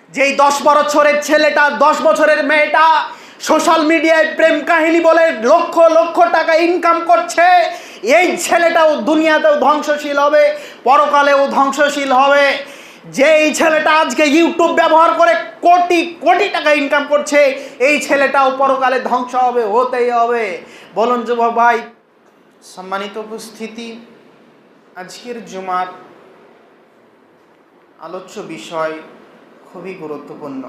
যেই 10 বছরের ছেলেটা, 10 বছরের মেয়েটা সোশ্যাল মিডিয়ায় প্রেম কাহিনী বলে লক্ষ লক্ষ টাকা ইনকাম করছে, এই ছেলেটাও দুনিয়াতেও ধ্বংসশীল হবে, পরকালেও ধ্বংসশীল হবে। যেই ছেলেটা আজকে ইউটিউব ব্যবহার করে কোটি কোটি টাকা ইনকাম করছে, এই ছেলেটাও পরকালে ধ্বংস হবে, হতেই হবে। বলুন যুবক ভাই। সম্মানিত উপস্থিতি, আজকের জুমার আলোচ্য বিষয় খুবই গুরুত্বপূর্ণ।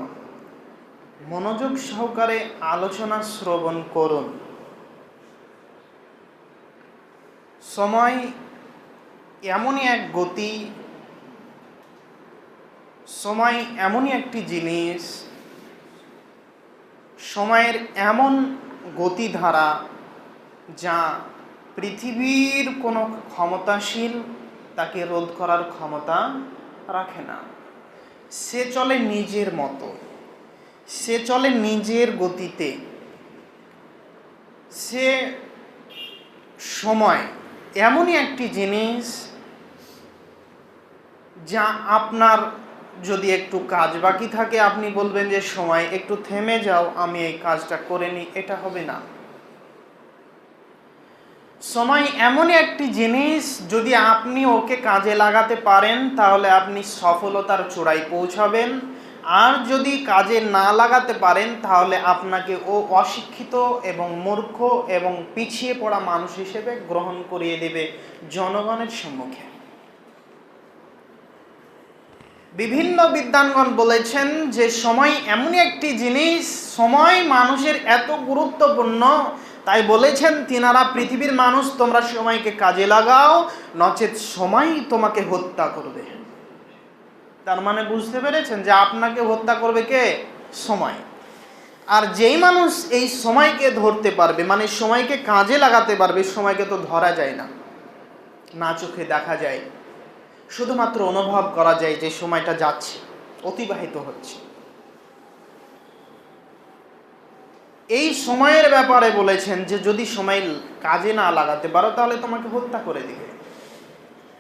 মনোযোগ সহকারে আলোচনা শ্রবণ করুন। সময় এমনই এক গতি, সময় এমনই একটি জিনিস, সময়ের এমন গতিধারা যা পৃথিবীর কোনো ক্ষমতাশীল তাকে রোধ করার ক্ষমতা রাখে না। সে চলে নিজের মতো, সে চলে নিজের গতিতে। সময় এমনই একটি জিনিস যা আপনার যদি একটু কাজ বাকি থাকে, আপনি বলবেন যে সময় একটু থেমে যাও, আমি এই কাজটা করে নিই, এটা হবে না। সময় এমনই একটি জিনিস, যদি আপনি ওকে কাজে লাগাতে পারেন তাহলে আপনি সফলতার চূড়ায় পৌঁছাবেন, আর যদি কাজে না লাগাতে পারেন তাহলে আপনাকে ও অশিক্ষিত এবং মূর্খ এবং পিছিয়ে পড়া মানুষ হিসেবে গ্রহণ করিয়ে দেবে জনগণের সম্মুখে। বিভিন্ন বিদ্বানগণ বলেছেন যে সময় এমনই একটি জিনিস, সময় মানুষের এত গুরুত্বপূর্ণ, তাই বলেছেন তিনারা, পৃথিবীর মানুষ তোমরা সময়কে কাজে লাগাও, নচেত সময় তোমাকে হত্যা করবে। তার মানে বুঝতে পেরেছেন যে আপনাকে হত্যা করবে কে? সময়। আর যেই মানুষ এই সময়কে ধরতে পারবে, মানে সময়কে কাজে লাগাতে পারবে, সময়কে তো ধরা যায় না, না চোখে দেখা যায়, শুধুমাত্র অনুভব করা যায় যে সময়টা যাচ্ছে, অতিবাহিত হচ্ছে। এই সময়ের ব্যাপারে বলেছেন যে যদি সময় কাজে না লাগাতে পারো তাহলে তোমাকে হত্যা করে দিবে।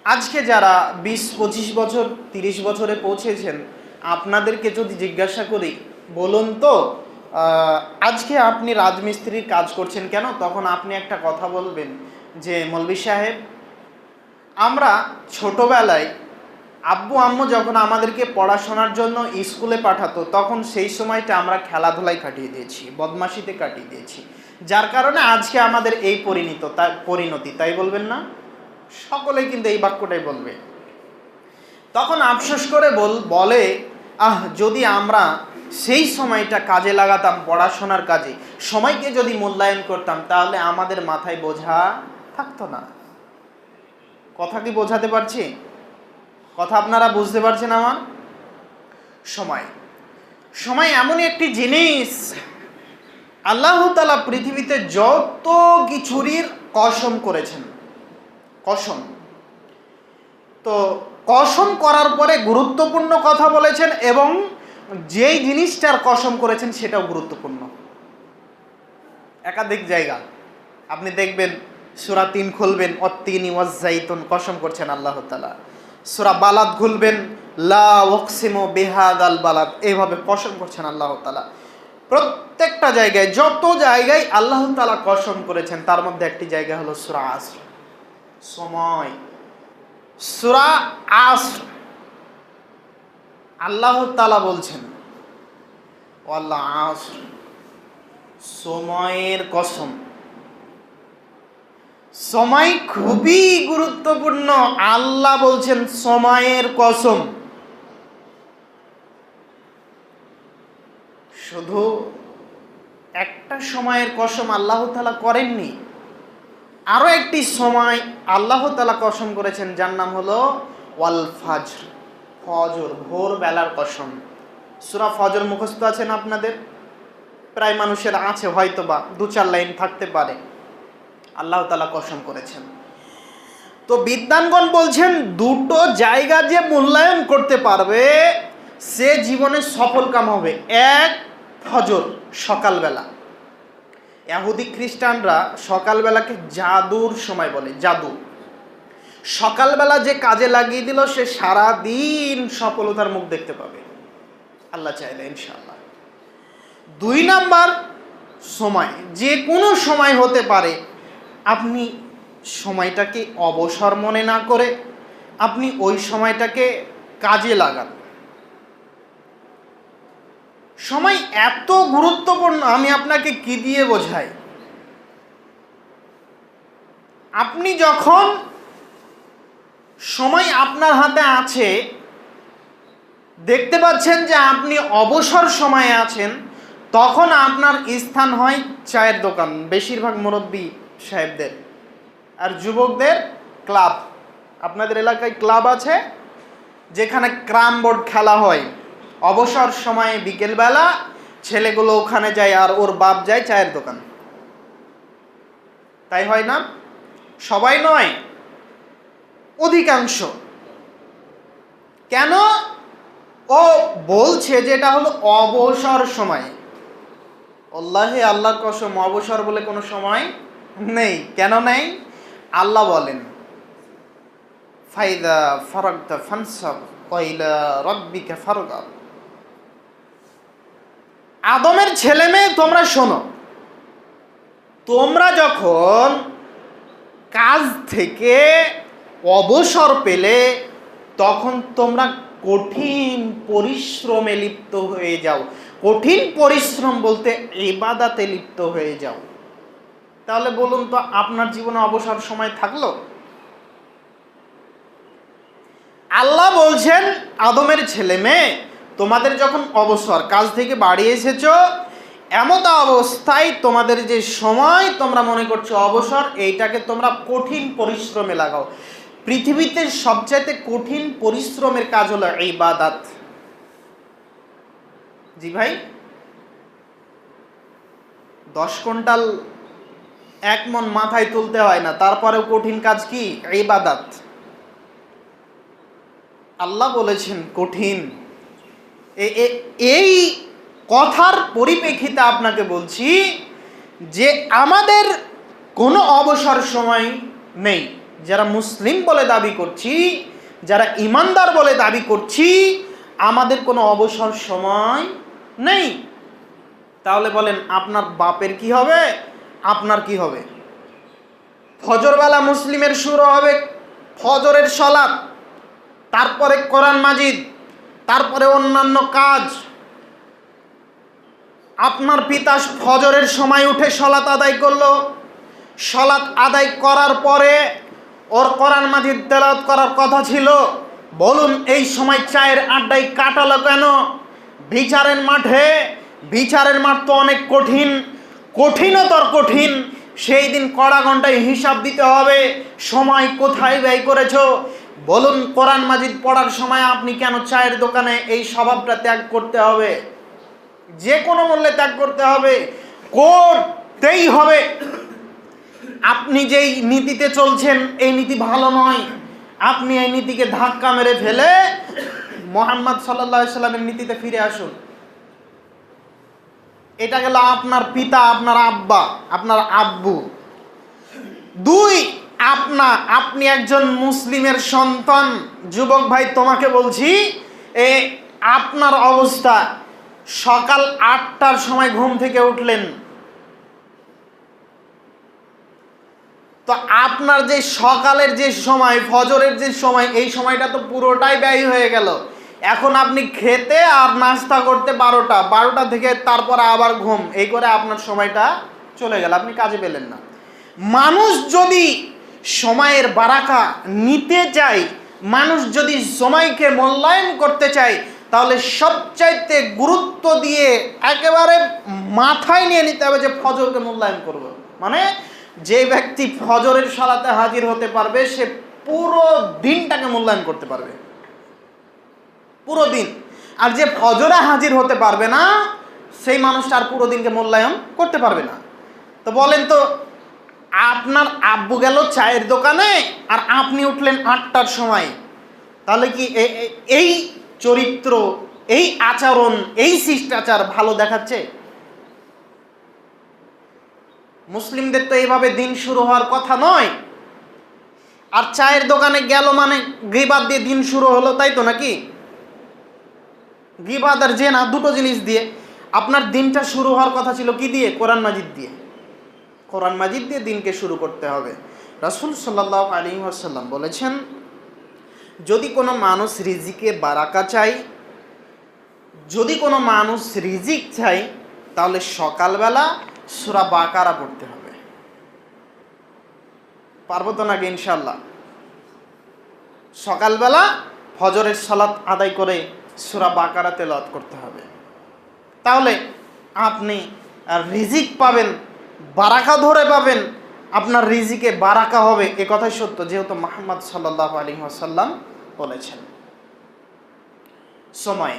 আজকে যারা 20-25 বছর 30 বছরে পৌঁছেছেন, আপনাদেরকে যদি জিজ্ঞাসা করি, বলুন তো আজকে আপনি রাজমিস্ত্রির কাজ করছেন কেন, তখন আপনি একটা কথা বলবেন যে মৌলভী সাহেব, আমরা ছোটবেলায় আব্বু আম্মু যখন আমাদেরকে পড়াশোনার জন্য স্কুলে পাঠাতো, তখন সেই সময়টা আমরা খেলাধুলায় কাটিয়ে দিয়েছি, বদমাশিতে কাটিয়ে দিয়েছি, যার কারণে আজকে আমাদের এই পরিণতি, তাই বলবেন না? সকলেই কিন্তু এই বাক্যটাই বলবে। তখন আফসোস করে বলে যদি আমরা সেই সময়টা কাজে লাগাতাম পড়াশোনার কাজে, সময়কে যদি মূল্যায়ন করতাম, তাহলে আমাদের মাথায় বোঝা থাকতো না। কথা কি বোঝাতে পারছি? কথা আপনারা বুঝতে পারছেন আমার? সময় এমনই একটি জিনিস, আল্লাহ তাআলা পৃথিবীতে যত কিছুরই কসম করেছেন, কসম, তো কসম করার পরে গুরুত্বপূর্ণ কথা বলেছেন, এবং যেই জিনিসটার কসম করেছেন সেটাও গুরুত্বপূর্ণ। একাধিক জায়গা আপনি দেখবেন, সূরা 3 খুলবেন, অত্তিনি ওয়াজ্জাইতুন, কসম করছেন আল্লাহ তাআলা। সূরা বালাদ খুলবেন, লা ওয়াকসিমু বিহাদাল বালাদ, এইভাবে কসম করছেন আল্লাহ তাআলা। প্রত্যেকটা জায়গায়, যত জায়গায় আল্লাহ তাআলা কসম করেছেন, তার মধ্যে একটি জায়গা হলো সূরা আসর, সময়। সূরা আসর আল্লাহ তাআলা বলছেন, ওয়াল্লাহ আসর, সময়ের কসম। সময় খুবই গুরুত্বপূর্ণ, আল্লাহ বলছেন সময়ের কসম। শুধু একটা সময়ের কসম আল্লাহ তাআলা করেননি, আরো একটি সময় আল্লাহ তাআলা কসম করেছেন, যার নাম হলো ওয়াল ফাজর, ফজর, ভোরবেলার কসম। সূরা ফজর মুখস্থ আছেন আপনাদের? প্রায় মানুষের আছে, হয়তোবা 2-4 লাইন থাকতে পারে। আল্লাহ তাআলা কসম করেছেন। তো বিদ্বানগণ বলছেন, দুটো জায়গা যে মূল্যায়ন করতে পারবে সে জীবনে সফলকাম হবে। এক, ফজর, সকালবেলা। ইহুদি খ্রিস্টানরা সকালবেলাকে জাদুর সময় বলে, জাদু। সকালবেলা যে কাজে লাগিয়ে দিল সে সারা দিন সফলতার মুখ দেখতে পাবে। আল্লাহ চাইলে ইনশাআল্লাহ। 2 নাম্বার সময়, যে কোনো সময় হতে পারে, আপনি সময়টাকে অবসর মনে না করে আপনি ওই সময়টাকে কাজে লাগান। সময় এত গুরুত্বপূর্ণ, আমি আপনাকে কি দিয়ে বোঝাই। আপনি যখন সময় আপনার হাতে আছে, দেখতে পাচ্ছেন যে আপনি অবসর সময়ে আছেন, তখন আপনার স্থান হয় চায়ের দোকান, বেশিরভাগ মুরব্বী সাহেবদের আর যুবকদের ক্লাব। আপনাদের এলাকায় ক্লাব আছে যেখানে ক্যারাম বোর্ড খেলা হয়। অবসর সময়ে বিকেলবেলা ছেলেগুলো ওখানে যায় আর ওর বাপ যায় চায়ের দোকান। তাই হয় না? সবাই নয়, অধিকাংশ। কেন? ও বলছে যে এটা হলো অবসর সময়। আল্লাহে, আল্লাহর কসম, অবসর বলে কোনো সময় নেই। কেন নেই? আল্লাহ বলেন, ফাইদা ফারাগতা ফানসাব ওয়া ইলা রাব্বিকা ফারগাব। আদমের ছেলে মেয়ে তোমরা শোনো, তোমরা যখন কাজ থেকে অবসর পেলে তখন তোমরা কঠিন পরিশ্রমে লিপ্ত হয়ে যাও। কঠিন পরিশ্রম বলতে ইবাদতে লিপ্ত হয়ে যাও। তাহলে বলুন তো, আপনার জীবনে অবসর সময় থাকলো? আল্লাহ বলছেন, আদমের ছেলে মেয়ে তোমাদের যখন অবসর, কাজ থেকে বাড়ি এসেছো, এমত অবস্থায় তোমাদের যে সময় তোমরা মনে করছো অবসর, এইটাকে তোমরা কঠিন পরিশ্রমে লাগাও। পৃথিবীতে সবচাইতে কঠিন পরিশ্রমের কাজ হলো ইবাদত। জি ভাই, 10 কুইন্টাল 1 মণ মাথায় তুলতে হয় না, তারপরেও কঠিন কাজ কি? ইবাদত। আল্লাহ বলেছেন কঠিন। এই কথার পরিপ্রেক্ষিতে আপনাকে বলছি যে আমাদের কোনো অবসর সময় নেই। যারা মুসলিম বলে দাবি করছি, যারা ইমানদার বলে দাবি করছি, আমাদের কোনো অবসর সময় নেই। তাহলে বলেন, আপনার বাপের কি হবে, আপনার কি হবে? ফজরবেলা মুসলিমের শুরু হবে ফজরের সালাত, তারপরে কোরআন মাজিদ, তারপরে অন্যান্য কাজ। আপনার পিতা ফজরের সময় উঠে সালাত আদায় করলো, সালাত আদায় করার পরে ওর কোরআন মাজিদ তেলাওয়াত করার কথা ছিল। বলুন, এই সময় চায়ের আড্ডায় কাটালো কেন? বিচারের মাঠে, বিচারের মাঠ তো অনেক কঠিন, কঠিনতর কঠিন। সেই দিন কড়া ঘন্টায় হিসাব দিতে হবে, সময় কোথায় ব্যয় করেছো। বলুন, কোরআন মাজিদ পড়ার সময় আপনি কেন চায়ের দোকানে এই স্বভাবটা ত্যাগ করতে হবে? যে কোনো মূল্যে ত্যাগ করতে হবে, করতেই হবে। আপনি যেই নীতিতে চলছেন এই নীতি ভালো নয়। আপনি এই নীতিকে ধাক্কা মেরে ফেলে মুহাম্মদ সাল্লাল্লাহু আলাইহি সাল্লামের নীতিতে ফিরে আসুন। এটা গেল আপনার পিতা, আপনার আব্বা, আপনার আব্বু। 2, আপনি একজন মুসলিমের সন্তান। যুবক ভাই, তোমাকে বলছি, আপনার অবস্থা, সকাল 8টার সময় ঘুম থেকে উঠলেন, তো আপনার যে সকালের যে সময়, ফজরের যে সময়, এই সময়টা তো পুরোটাই ব্যয় হয়ে গেল। এখন আপনি খেতে আর নাস্তা করতে 12টা থেকে তারপর আবার ঘুম, এই করে আপনার সময়টা চলে গেল, আপনি কাজে পেলেন না। মানুষ যদি সময়ের বারাকা নিতে চায়, মানুষ যদি সময়কে মূল্যায়ন করতে চায়, তাহলে সবচাইতে গুরুত্ব দিয়ে একেবারে মাথায় নিয়ে নিতে হবে যে ফজরকে মূল্যায়ন করব। মানে যে ব্যক্তি ফজরের সালাতে হাজির হতে পারবে, সে পুরো দিনটাকে মূল্যায়ন করতে পারবে, পুরো দিন। আর যে ফজরে হাজির হতে পারবে না, সেই মানুষটা আর পুরো দিনকে মূল্যায়ন করতে পারবে না। তো বলেন তো, আপনার আব্বু গেল চায়ের দোকানে আর আপনি উঠলেন 8টার সময়, তাহলে কি এই চরিত্র, এই আচরণ, এই শিষ্টাচার ভালো দেখাচ্ছে? মুসলিমদের তো এইভাবে দিন শুরু হওয়ার কথা নয়। আর চায়ের দোকানে গেল মানে গিবাদ দিয়ে দিন শুরু হলো, তাই তো নাকি? গীবত আর জেনা দুটো জিনিস দিয়ে। আপনার দিনটা শুরু হওয়ার কথা ছিল কি দিয়ে? কোরআন মাজিদ দিয়ে। কোরআন মাজিদ দিয়ে দিনকে শুরু করতে হবে। রাসূল সাল্লাল্লাহু আলাইহি ওয়াসাল্লাম বলেছেন, যদি কোনো মানুষ রিজিকে বারাকা চাই, যদি কোনো মানুষ রিজিক চাই, তাহলে সকালবেলা সূরা বাকারা পড়তে হবে। পারবো তো নাকি ইনশাআল্লাহ? সকালবেলা ফজরের সালাত আদায় করে সূরা বাকারা তেলাওয়াত করতে হবে। তাহলে আপনি রিজিক পাবেন, বারাকা ধরে পাবেন, আপনার রিজিকে বারাকা হবে। এ কথাই সত্য, যেহেতু মুহাম্মদ সাল্লাল্লাহু আলাইহি ওয়াসাল্লাম বলেছেন। সময়,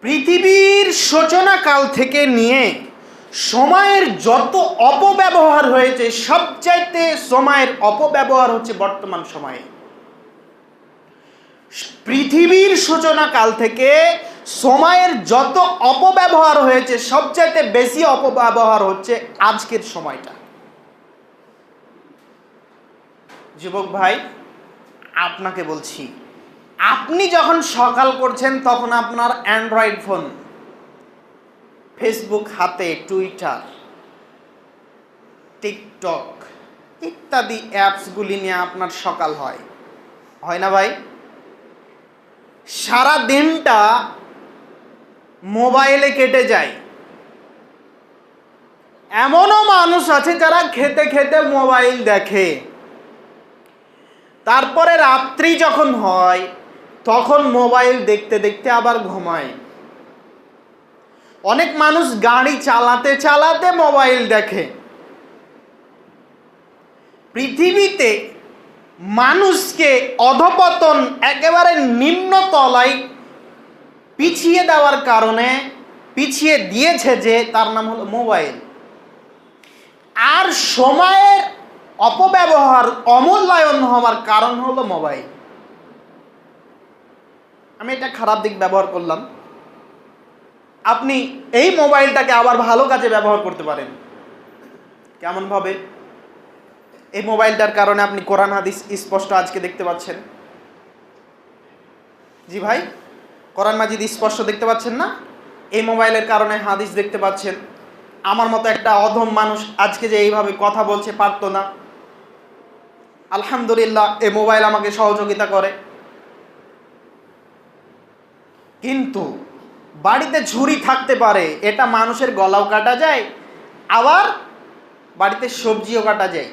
পৃথিবীর সূচনা কাল থেকে নিয়ে সময়ের যত অপব্যবহার হয়েছে, সবচাইতে সময়ের অপব্যবহার হচ্ছে বর্তমান সময়ে। পৃথিবীর সূচনা কাল থেকে সময়ের যত অপব্যবহার হয়েছে, সবচাইতে বেশি অপব্যবহার হচ্ছে আজকের সময়টা। যুবক ভাই, আপনাকে বলছি, আপনি যখন সকাল করছেন তখন আপনার অ্যান্ড্রয়েড ফোন, ফেসবুক হাতে, টুইটার, টিকটক ইত্যাদি অ্যাপসগুলি নিয়ে আপনার সকাল হয়, হয় না ভাই? সারা দিনটা মোবাইলে কেটে যায়। এমনও মানুষ আছে যারা খেতে খেতে মোবাইল দেখে, তারপরে রাত্রি যখন হয় তখন মোবাইল দেখতে দেখতে আবার ঘুমায়। অনেক মানুষ গাড়ি চালাতে চালাতে মোবাইল দেখে। পৃথিবীতে মানুষকে অধপতন, একেবারে নিম্ন তলায় পিছিয়ে দেওয়ার কারণে, পিছিয়ে দিয়েছে যে, তার নাম হলো মোবাইল। আর সময়ের অপব্যবহার, অমূল্যায়ন হওয়ার কারণ হলো মোবাইল। আমি এটা খারাপ দিক ব্যবহার করলাম, আপনি এই মোবাইলটাকে আবার ভালো কাজে ব্যবহার করতে পারেন। কেমন ভাবে? এই মোবাইলটার কারণে আপনি কোরআন হাদিস স্পষ্ট আজকে দেখতে পাচ্ছেন। জি ভাই, কোরআন মাজিদ স্পষ্ট দেখতে পাচ্ছেন না? এই মোবাইলের কারণে হাদিস দেখতে পাচ্ছেন। আমার মতো একটা অধম মানুষ আজকে যে এইভাবে কথা বলছে পারতো না, আলহামদুলিল্লাহ এই মোবাইল আমাকে সহযোগিতা করে। কিন্তু বাড়িতে ঝুড়ি থাকতে পারে, এটা মানুষের গলাও কাটা যায়, আবার বাড়িতে সবজিও কাটা যায়,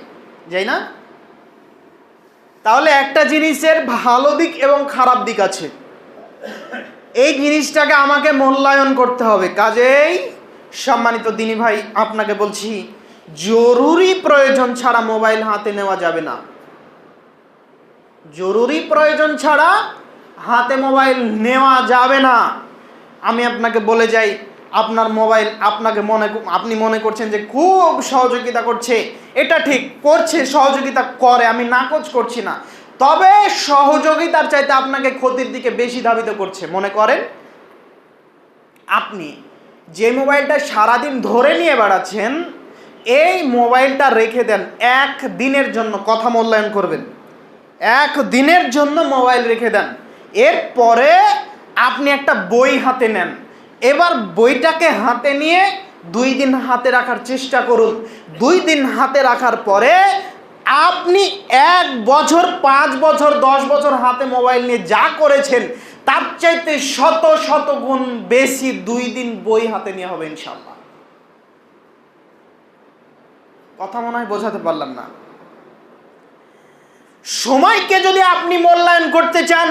যাই না? তাহলে একটা জিনিসের ভালো দিক এবং খারাপ দিক আছে, এই জিনিসটাকে আমাকে মূল্যায়ন করতে হবে। কাজেই সম্মানিত দিনী ভাই, আপনাকে বলছি, জরুরি প্রয়োজন ছাড়া মোবাইল হাতে নেওয়া যাবে না। জরুরি প্রয়োজন ছাড়া হাতে মোবাইল নেওয়া যাবে না। আমি আপনাকে বলে যাই, আপনার মোবাইল আপনি মনে করছেন যে খুব সহযোগিতা করছে, এটা ঠিক করছে, সহযোগিতা করে, আমি নাকচ করছি না, তবে সহযোগিতার চাইতে আপনাকে ক্ষতির দিকে বেশি ধাবিত করছে। মনে করেন আপনি যে মোবাইলটা সারাদিন ধরে নিয়ে বেড়াচ্ছেন, এই মোবাইলটা রেখে দেন একদিনের জন্য, কথা মূল্যায়ন করবেন, একদিনের জন্য মোবাইল রেখে দেন। এরপরে আপনি একটা বই হাতে নেন, এবার বইটাকে হাতে নিয়ে 2 দিন হাতে রাখার চেষ্টা করুন। 2 দিন হাতে রাখার পরে আপনি 1 বছর, 5 বছর, 10 বছর হাতে মোবাইল নিয়ে যা করেছেন তার চাইতে শত শত গুণ বেশি 2 দিন বই হাতে নিয়ে হবে ইনশাআল্লাহ। কথা মনে হয় বোঝাতে পারলাম না। সময়কে যদি আপনি মূল্যায়ন করতে চান,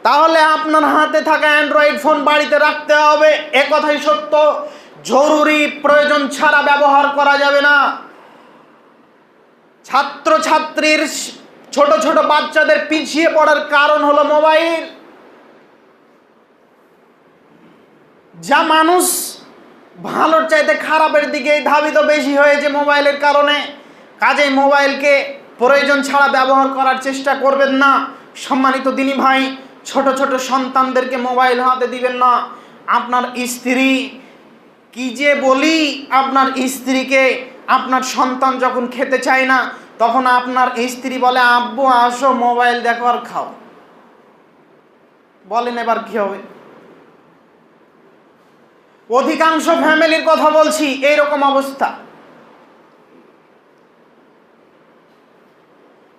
তাহলে আপনার হাতে থাকা অ্যান্ড্রয়েড ফোন বাড়িতে রাখতে হবে। এ কথাই সত্য, জরুরি প্রয়োজন ছাড়া ব্যবহার করা যাবে না। ছাত্রছাত্রীর, ছোট ছোট বাচ্চাদের পিছিয়ে পড়ার কারণ হলো মোবাইল। যা মানুষ ভালোর চাইতে খারাপের দিকে ধাবিত বেশি হয়েছে মোবাইলের কারণে। কাজেই মোবাইলকে প্রয়োজন ছাড়া ব্যবহার করার চেষ্টা করবেন না। সম্মানিত দিনী ভাই, ছোট ছোট সন্তানদেরকে মোবাইল হাতে দিবেন না। আপনার স্ত্রী, কি যে বলি, আপনার স্ত্রীকে আপনার সন্তান যখন খেতে চায় না, তখন আপনার স্ত্রী বলে, আব্বু আসো মোবাইল দেখো আর খাও। বলেন এবার কি হবে? অধিকাংশ ফ্যামিলির কথা বলছি, এইরকম অবস্থা।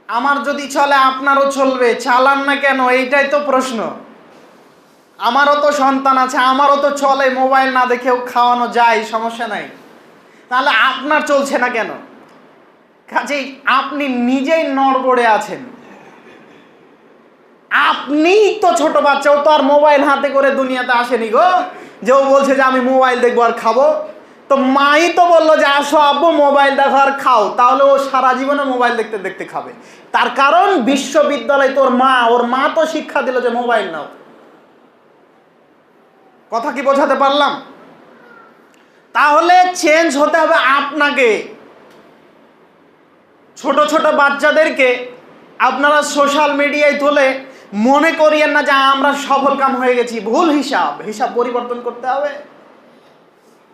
আমার যদি চলে আপনারও চলবে, চালান না কেন? এইটাই তো প্রশ্ন। আমারও তো সন্তান আছে, আমারও তো চলে, মোবাইল না দেখেও খাওয়ানো যায়, সমস্যা নাই। তাহলে আপনার চলছে না কেন? কাজেই আপনি নিজেই নড়বড়ে আছেন। আপনিই তো ছোট বাচ্চা, ও তো আর মোবাইল হাতে করে দুনিয়াতে আসেনি গো যে ও বলছে যে আমি মোবাইল দেখবো আর খাবো। তো মাই তো বললো যে আসো আব্বু মোবাইল দেখো আর খাও, তাহলে ও সারা জীবনে মোবাইল দেখতে দেখতে খাবে। তার কারণ বিশ্ববিদ্যালয় তোর মা, ওর মা তো শিক্ষা দিল যে মোবাইল নাও। কথা কি বোঝাতে পারলাম? তাহলে চেঞ্জ হতে হবে আপনাকে। ছোট ছোট বাচ্চাদেরকে আপনারা সোশ্যাল মিডিয়ায় তুলে মনে করিয়েন না যে আমরা সফল কাম হয়ে গেছি। ভুল হিসাব, হিসাব পরিবর্তন করতে হবে।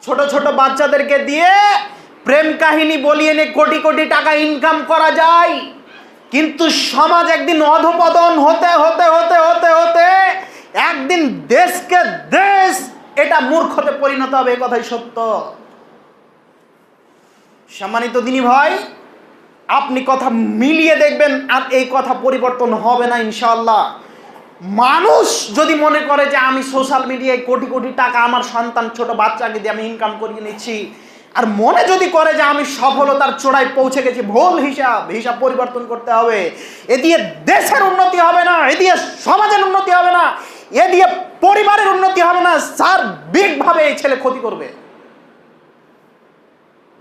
ছোট ছোট বাচ্চাদেরকে দিয়ে প্রেম কাহিনী বলিয়ে নিয়ে কোটি কোটি টাকা ইনকাম করা যায়, কিন্তু সমাজ একদিন অধপতন হতে হতে হতে হতে হতে একদিন দেশকে দেশ এটা মূর্খতে পরিণত হবে, এই কথাই সত্য। সম্মানিত দিনী ভাই, আপনি কথা মিলিয়ে দেখবেন আর এই কথা পরিবর্তন হবে না ইনশাআল্লাহ। মানুষ যদি মনে করে যে আমি সোশ্যাল মিডিয়ায় কোটি কোটি টাকা আমার সন্তান ছোট বাচ্চাকে দিয়ে আমি ইনকাম করিয়ে নিচ্ছি, আর মনে যদি করে যে আমি সফলতার চূড়ায় পৌঁছে গেছি, ভুল হিসাব। হিসাব পরিবর্তন করতে হবে। এ দিয়ে দেশের উন্নতি হবে না, এ দিয়ে সমাজের উন্নতি হবে না, এ দিয়ে পরিবারের উন্নতি হবে না, সার্বিকভাবে এই ছেলে ক্ষতি করবে।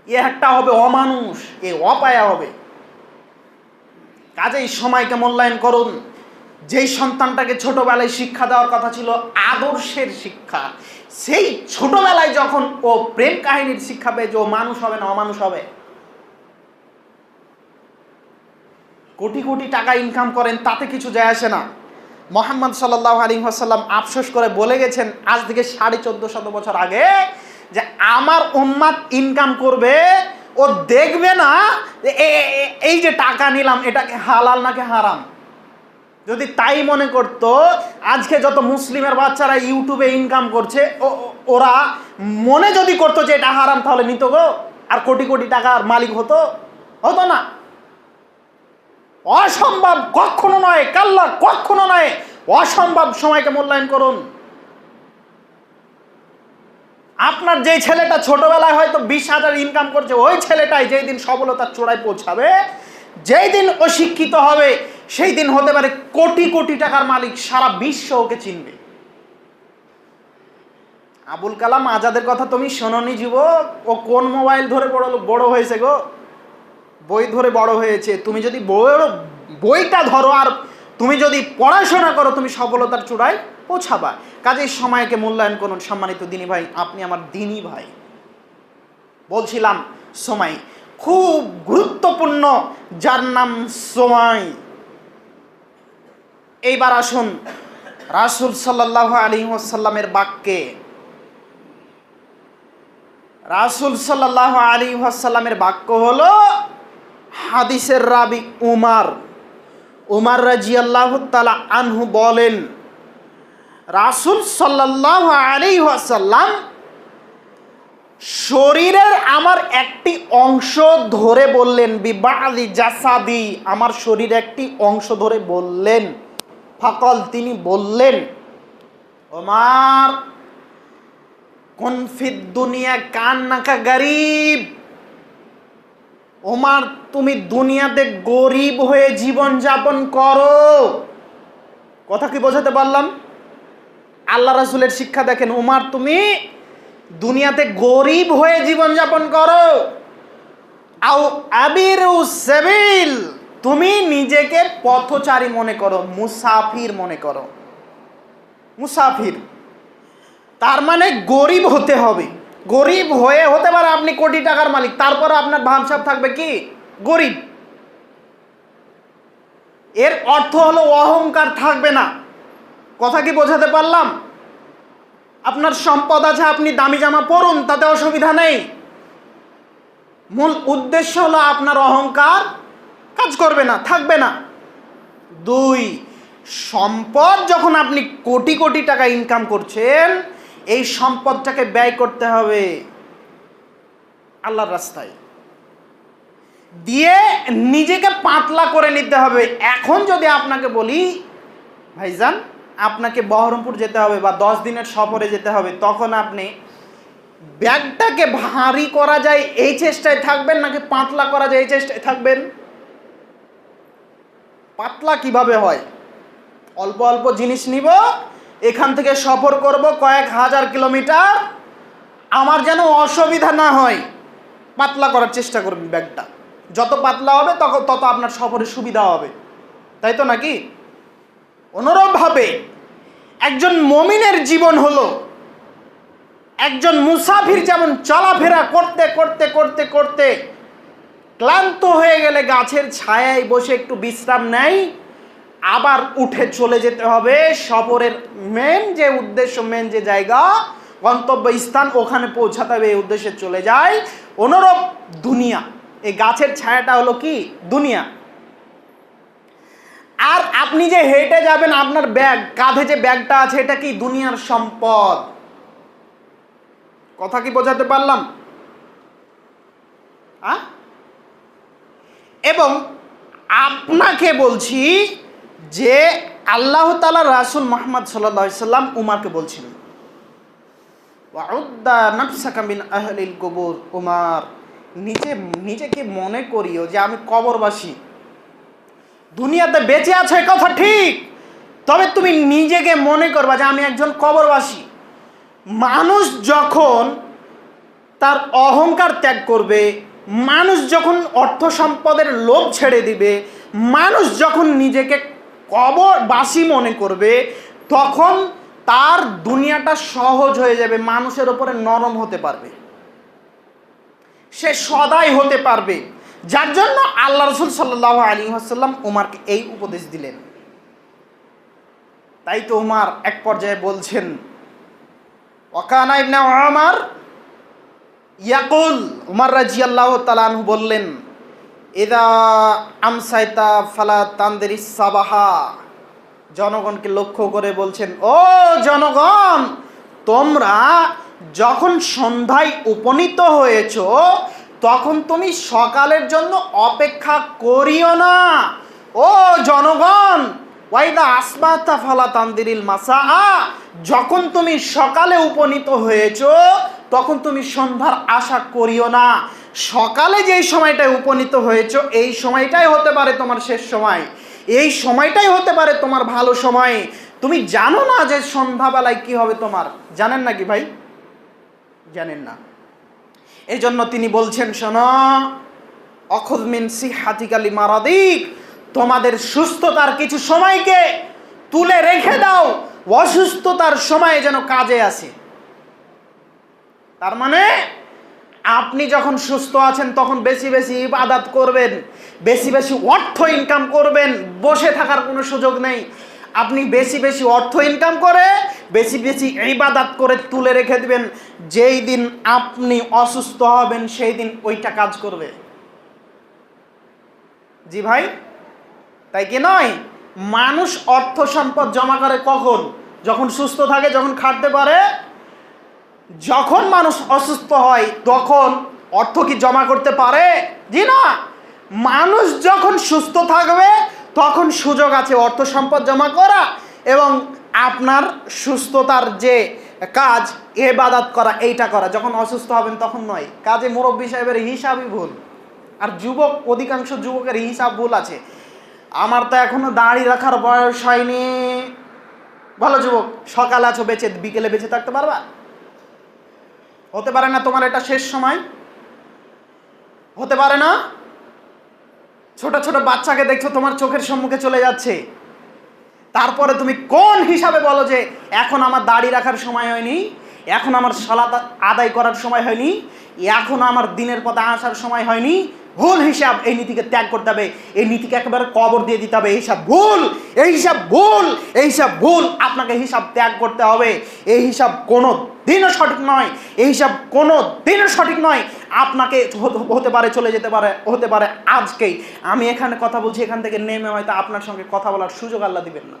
এ একটা হবে অমানুষ, এ অপায়া হবে। কাজেই সময়কে মূল্যায়ন করুন। যেই সন্তানটাকে ছোটবেলায় শিক্ষা দেওয়ার কথা ছিল আদর্শের শিক্ষা, সেই ছোটবেলায় যখন ও প্রেম কাহিনীর শিক্ষা পেয়ে, যে ও মানুষ হবে না অমানুষ হবে। কোটি কোটি টাকা ইনকাম করেন তাতে কিছু যায় আসে না। মুহাম্মদ সাল্লাল্লাহু আলাইহি ওয়াসাল্লাম আফসোস করে বলে গেছেন আজ থেকে 1450 বছর আগে, যে আমার উম্মাত ইনকাম করবে, ও দেখবে না এই যে টাকা নিলাম এটাকে হালাল নাকি হারাম। যদি তাই মনে করত, আজকে যত মুসলিমের বাচ্চারা ইউটিউবে ইনকাম করছে, ওরা মনে যদি করতো যে এটা হারাম, তাহলে নিত গো, আর কোটি কোটি টাকার মালিক হতো না। অসম্ভব, কখনো নয়, কাল্লা কখনো নয়, অসম্ভব। সময়কে মূল্যায়ন করুন। আপনার যে ছেলেটা ছোটবেলায় হয়তো 20,000 ইনকাম করছে, ওই ছেলেটাই যেই দিন সফলতার চূড়ায় পৌঁছাবে, যেই দিন ও শিক্ষিত হবে, সেই দিন হতে পারে কোটি কোটি টাকার মালিক, সারা বিশ্ব ওকে চিনবে। আবুল কালাম আজাদের কথা তুমি শোনোনি যুবক? ও কোন মোবাইল ধরে বড় হয়েছে গো? বই ধরে বড় হয়েছে। তুমি যদি বইটা ধরো আর তুমি যদি পড়াশোনা করো, তুমি সফলতার চূড়ায় পৌঁছাবা। কাজেই সময়কে মূল্যায়ন করুন। সম্মানিত দিনী ভাই, আপনি আমার দিনী ভাই। বলছিলাম সময় খুব গুরুত্বপূর্ণ, যার নাম সময়। এইবার আসুন রাসূল সাল্লাল্লাহু আলাইহি ওয়াসাল্লামের বাক্যে। রাসূল সাল্লাল্লাহু আলাইহি ওয়াসাল্লামের বাক্য হলো, হাদিসের রাবি উমর রাদিয়াল্লাহু তাআলা আনহু বলেন, রাসূল সাল্লাল্লাহু আলাইহি ওয়াসাল্লাম শরীরের আমার একটি অংশ ধরে বললেন, বিবাদি জাসাদি, আমার শরীর একটি অংশ ধরে বললেন, ফাকল, তিনি বললেন, ওমর কুন ফিদ দুনিয়া কান্নাকা গরীব। ওমর, তুমি দুনিয়াতে গরিব হয়ে জীবন যাপন করো। কথা কি বোঝাতে পারলাম? আল্লাহ রাসূলের শিক্ষা দেখেন। ওমর, তুমি দুনিয়াতে গরিব হয়ে জীবন যাপন করো। আও আবিরু সাবিল, তুমি নিজেকে পথচারী মনে করো, মুসাফির মনে করো। মুসাফির তার মানে গরিব হতে হবে। গরিব হয়ে হতে পারে আপনি কোটি টাকার মালিক, তারপর আপনার ভাবসাব থাকবে কি গরিব। এর অর্থ হলো অহংকার থাকবে না। কথা কি বোঝাতে পারলাম? আপনার সম্পদ আছে, আপনি দামি জামা পরুন, তাতে অসুবিধা নেই। মূল উদ্দেশ্য হলো আপনার অহংকার কাজ করবে না, থাকবে না। 2, সম্পদ যখন আপনি কোটি কোটি টাকা ইনকাম করছেন, এই সম্পদটাকে ব্যয় করতে হবে আল্লাহর রাস্তায়, দিয়ে নিজেকে পাতলা করে নিতে হবে। এখন যদি আপনাকে বলি ভাইজান আপনাকে বহরমপুর যেতে হবে বা 10 দিনের সফরে যেতে হবে, তখন আপনি ব্যাগটাকে ভারী করা যায় এই চেষ্টায় থাকবেন নাকি পাতলা করা যায় এই চেষ্টায় থাকবেন? পাতলা কিভাবে হয়? অল্প অল্প জিনিস নিব, এখান থেকে সফর করব কয়েক হাজার কিলোমিটার, আমার যেন অসুবিধা না হয়, পাতলা করার চেষ্টা করবেন। ব্যাগটা যত পাতলা হবে তত আপনার সফরের সুবিধা হবে, তাই তো নাকি? অনুরূপভাবে একজন মুমিনের জীবন হলো একজন মুসাফির যেমন চলাফেরা করতে করতে করতে করতে ক্লান্ত হয়ে গেলে গাছের ছায়ায় বসে একটু বিশ্রাম নেয়, আবার উঠে চলে যেতে হবে সফরের মেন যে উদ্দেশ্য, মেন যে জায়গা, গন্তব্য স্থান, ওখানে পৌঁছাতে হবে, এই উদ্দেশ্যে চলে যায়। অনুরূপ দুনিয়া, এই গাছের ছায়াটা হলো কি দুনিয়া। আর আপনি যে হেঁটে যাবেন, আপনার ব্যাগ, কাঁধে যে ব্যাগটা আছে, এটা কি দুনিয়ার সম্পদ। কথা কি বোঝাতে পারলাম? এবং আপনাকে বলছি যে আল্লাহ তাআলা রাসূল মুহাম্মদ সাল্লাল্লাহু আলাইহি সাল্লাম উমারকে বলছেন, ওয়াউদ্দা নাফসাকা মিন আহলিল কুবুর। উমার, নিজেকে মনে করিও যে আমি কবরবাসী। দুনিয়াতে বেঁচে আছো এ কথা ঠিক, তবে তুমি নিজেকে মনে করবা যে আমি একজন কবরবাসী। মানুষ যখন তার অহংকার ত্যাগ করবে, মানুষ যখন অর্থ সম্পদের লোভ ছেড়ে দিবে, মানুষ যখন নিজেকে কবরবাসী মনে করবে, তখন তার দুনিয়াটা সহজ হয়ে যাবে, মানুষের উপরে নরম হতে পারবে, সে সদাই হতে পারবে। যার জন্য আল্লাহ রাসূল সাল্লাল্লাহু আলাইহি ওয়াসাল্লাম উমারকে এই উপদেশ দিলেন। তাই তো উমার এক পর্যায়ে বলছেন, ওয়াকানা ইবনে উমার ইয়াকুল, উমার রাদিয়াল্লাহু তাআলা আনহু বললেন, ইদা আমসাইতা ফালা তানদিরিস সাবাহা। জনগণকে লক্ষ্য করে বলছেন, ও জনগণ, তোমরা যখন সন্ধ্যায় উপনীত হয়েছো তখন তুমি সকালের জন্য অপেক্ষা করিও না। ও জনগণ, ওয়াইদা আসবাতা ফালা তানদিরিল মাসা, যখন তুমি সকালে উপনীত হয়েছো তখন তুমি সন্ধ্যার আশা করিও না। সকালে যেই সময়টায় উপনীত হয়েছো এই সময়টাই হতে পারে তোমার শেষ সময়, এই সময়টাই হতে পারে তোমার ভালো সময়। তুমি জানো না যে সন্ধ্যাবেলায় কি হবে তোমার, জানেন নাকি ভাই? জানেন না। এই জন্য তিনি বলছেন, শোনো, অখুয মিন সিহাতিকা লিমারাদিক, তোমাদের সুস্থতার কিছু সময়কে তুলে রেখে দাও, অসুস্থতার সময়ে যেন কাজে আসে। তার মানে আপনি যখন সুস্থ আছেন তখন বেশি বেশি ইবাদত করবেন, বেশি বেশি অর্থ ইনকাম করবেন, বসে থাকার কোনো সুযোগ নেই। আপনি বেশি বেশি অর্থ ইনকাম করে বেশি বেশি ইবাদত করে তুলে রেখে দিবেন, যেই দিন আপনি অসুস্থ হবেন সেই দিন ওইটা কাজ করবে। জি ভাই, তাই কি নয়? মানুষ অর্থ সম্পদ জমা করে কখন? যখন সুস্থ থাকে, যখন খাটতে পারে। যখন মানুষ অসুস্থ হয় তখন অর্থ কি জমা করতে পারে? জি না। মানুষ যখন সুস্থ থাকবে তখন সুযোগ আছে অর্থ সম্পদ জমা করা এবং আপনার সুস্থতার যে কাজ ইবাদত করা, এইটা করা। যখন অসুস্থ হবেন তখন নয়। কাজে মুরব্বী সাহেবের হিসাবই ভুল, আর যুবক, অধিকাংশ যুবকের হিসাব ভুল আছে। আমার তো এখনো দাড়ি রাখার বয়স হয়নি। ভালো যুবক, সকালে আছো বেঁচে, বিকেলে বেঁচে থাকতে পারবা? হতে পারে না। তোমার এটা শেষ সময়, হতে পারে না। ছোট ছোট বাচ্চাকে দেখছো তোমার চোখের সম্মুখে চলে যাচ্ছে, তারপরে তুমি কোন হিসাবে বলো যে এখন আমার দাড়ি রাখার সময় হয়নি, এখন আমার সালাত আদায় করার সময় হয়নি, এখন আমার দিনের পথে আসার সময় হয়নি? ভুল হিসাব। এই নীতিকে ত্যাগ করতে হবে, এই নীতিকে একেবারে কবর দিয়ে দিতে হবে। এই হিসাব ভুল, এই হিসাব ভুল, এই হিসাব ভুল। আপনাকে হিসাব ত্যাগ করতে হবে। এই হিসাব কোনো দিনও সঠিক নয়, এই হিসাব কোনো দিনও সঠিক নয়। আপনাকে হতে পারে চলে যেতে পারে, হতে পারে আজকেই আমি এখানে কথা বলছি, এখান থেকে নেমে হয়তো আপনার সঙ্গে কথা বলার সুযোগ আল্লাহ দিবেন না।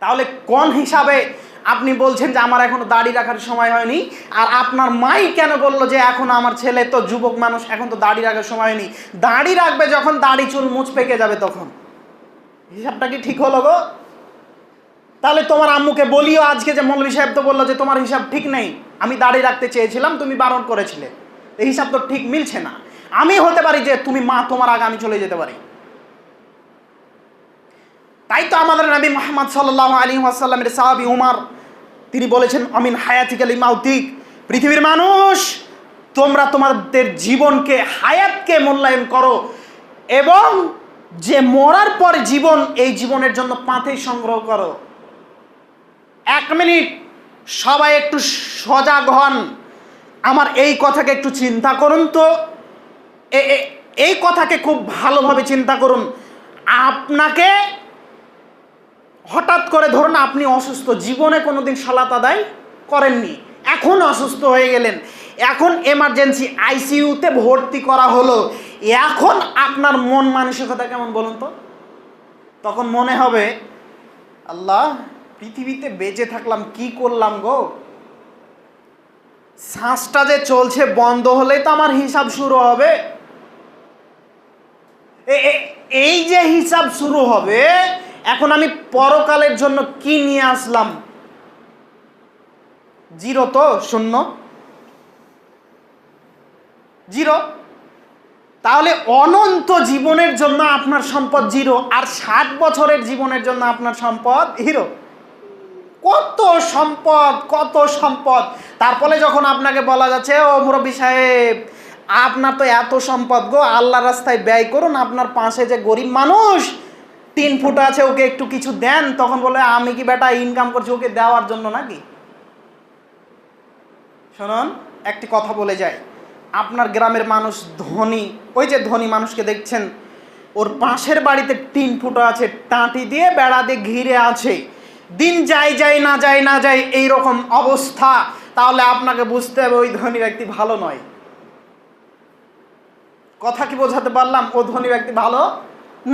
তাহলে কোন হিসাবে আপনি বলছেন যে আমার এখনো দাড়ি রাখার সময় হয়নি, আর আপনার মাই কেন বললো যে এখন আমার ছেলে তো যুবক মানুষ, এখন তো দাড়ি রাখার সময় হয়নি? দাড়ি রাখবে যখন দাড়ি চুল মুছ পেকে যাবে তখন। হিসাবটা কি ঠিক হলো গো? তাহলে তোমার আম্মুকে বলিও আজকে যে মৌলভী সাহেব তো বললো যে তোমার হিসাব ঠিক নেই, আমি দাড়ি রাখতে চেয়েছিলাম, তুমি বারণ করেছিলে, এই হিসাব তো ঠিক মিলছে না। আমি হতে পারি যে তুমি মা, তোমার আগে আমি চলে যেতে পারি। তাই তো আমাদের নবী মুহাম্মদ সাল্লাল্লাহু আলাইহি ওয়াসাল্লামের সাহাবী উমর তিনি বলেছেন, আমিন হায়াতিকা লিমাউতিক, পৃথিবীর মানুষ তোমরা তোমাদের জীবনকে, হায়াতকে মূল্যায়ন করো, এবং যে মরার পর জীবন, এই জীবনের জন্য পাথেয় সংগ্রহ করো। 1 মিনিট সবাই একটু সজাগ হন, আমার এই কথাকে একটু চিন্তা করুন তো, এই কথাকে খুব ভালোভাবে চিন্তা করুন। আপনাকে হঠাৎ করে ধরুন আপনি অসুস্থ, জীবনে কোনোদিন সালাত আদায় করেননি, এখন অসুস্থ হয়ে গেলেন, এখন এমার্জেন্সি আইসিইউতে ভর্তি করা হলো, এখন আপনার মন মানসিকতা কেমন বলুন তো? তখন মনে হবে, আল্লাহ পৃথিবীতে বেঁচে থাকলাম, কি করলাম গো? শ্বাসটা যে চলছে বন্ধ হলেই তো আমার হিসাব শুরু হবে। এই যে হিসাব শুরু হবে, এখন আমি পরকালের জন্য কি নিয়ে আসলাম? জিরো, তো শূন্য, জিরো। তাহলে অনন্ত জীবনের জন্য আপনার সম্পদ জিরো, আর 60 বছরের জীবনের জন্য আপনার সম্পদ হিরো। কত সম্পদ, কত সম্পদ! তারপরে যখন আপনাকে বলা যাচ্ছে, ও মুরব্বী সাহেব আপনার তো এত সম্পদ গো, আল্লাহর রাস্তায় ব্যয় করুন, আপনার পাশে যে গরিব মানুষ 3 ফুট আছে, ওকে একটু কিছু দেন, তখন বলে আমি কি বেটা ইনকাম করছি ওকে দেওয়ার জন্য নাকি? শুনুন, একটি কথা বলে যায়, আপনার গ্রামের মানুষ ধনী, ওই যে ধনী মানুষকে দেখছেন, ওর পাশের বাড়িতে 3 ফুট আছে, টাঁটি দিয়ে বেড়া দিয়ে ঘিরে আছে, দিন যায় না যায় এইরকম অবস্থা, তাহলে আপনাকে বুঝতে হবে ওই ধনী ব্যক্তি ভালো নয়। কথা কি বোঝাতে পারলাম? ও ধনী ব্যক্তি ভালো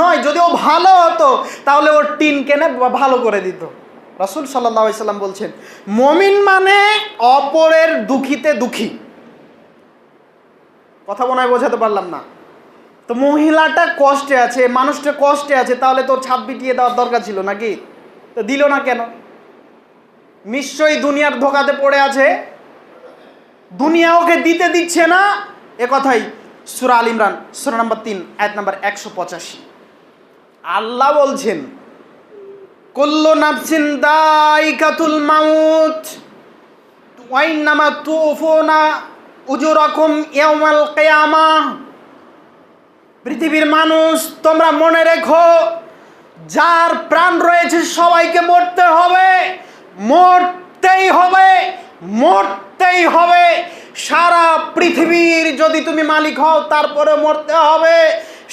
নয়। যদি ও ভালো হতো তাহলে ওর টিন কেনে ভালো করে দিত। রাসূল সাল্লাল্লাহু আলাইহি সাল্লাম বলছেন, মুমিন মানে অপরের দুঃখিতে দুঃখী। কথা মনে হয় বোঝাতে পারলাম না? তো মহিলাটা কষ্টে আছে, মানুষটা কষ্টে আছে, তাহলে তোর ছাদ পিটিয়ে দেওয়ার দরকার ছিল নাকি? তো দিল না কেন? নিশ্চয়ই দুনিয়ার ধোকাতে পড়ে আছে, দুনিয়া ওকে দিতে দিচ্ছে না। এ কথাই সূরা আল ইমরান সূরা নম্বর 3 আয়াত নম্বর 185 আল্লাহ বলছেন, কুল্লু নাফসিন দাইকাতুল মাউত ওয়া ইন্নামা তুওফুনা উজুরাকুম ইয়াওমাল কিয়ামাহ। পৃথিবীর মানুষ তোমরা মনে রেখো, যার প্রাণ রয়েছে সবাইকে মরতে হবে, মরতেই হবে, মরতেই হবে। সারা পৃথিবীর যদি তুমি মালিক হও তারপরে মরতে হবে,